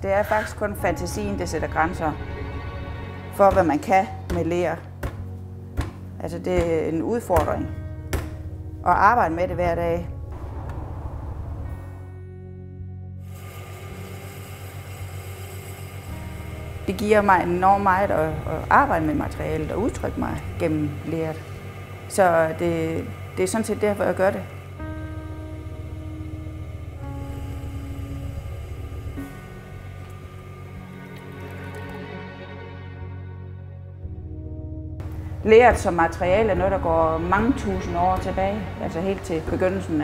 Det er faktisk kun fantasien, der sætter grænser for, hvad man kan med ler. Altså, det er en udfordring at arbejde med det hver dag. Det giver mig enormt meget at arbejde med materialet og udtrykke mig gennem leret. Så det er sådan set derfor, jeg gør det. Leret som materiale er noget, der går mange tusind år tilbage, altså helt til begyndelsen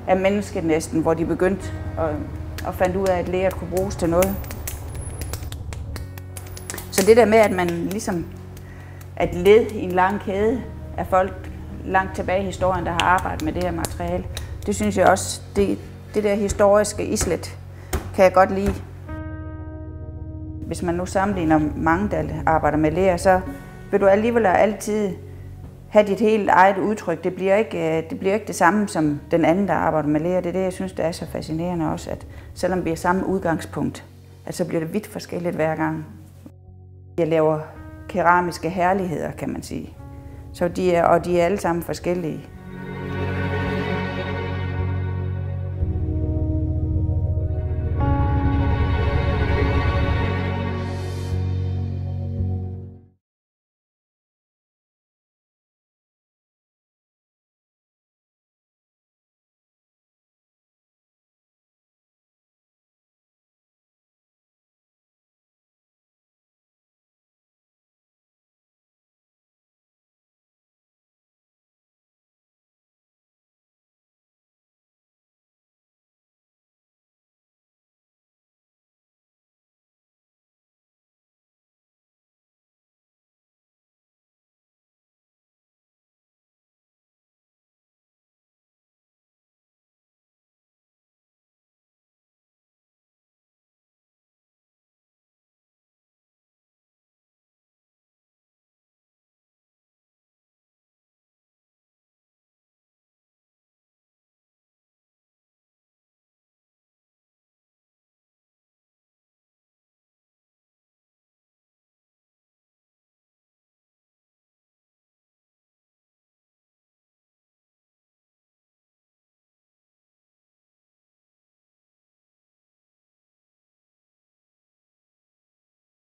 af mennesket næsten, hvor de begyndte at fandt ud af, at leret kunne bruges til noget. Så det der med, at man ligesom er et led i en lang kæde af folk langt tilbage i historien, der har arbejdet med det her materiale, det synes jeg også, det der historiske islet kan jeg godt lide. Hvis man nu sammenligner mange, der arbejder med ler, så vil du alligevel altid have dit helt eget udtryk. Det bliver ikke det samme som den anden, der arbejder med ler. Det er det, jeg synes, der er så fascinerende også, at selvom vi har samme udgangspunkt, at så bliver det vidt forskelligt hver gang. Jeg laver keramiske herligheder, kan man sige. Så de er alle sammen forskellige.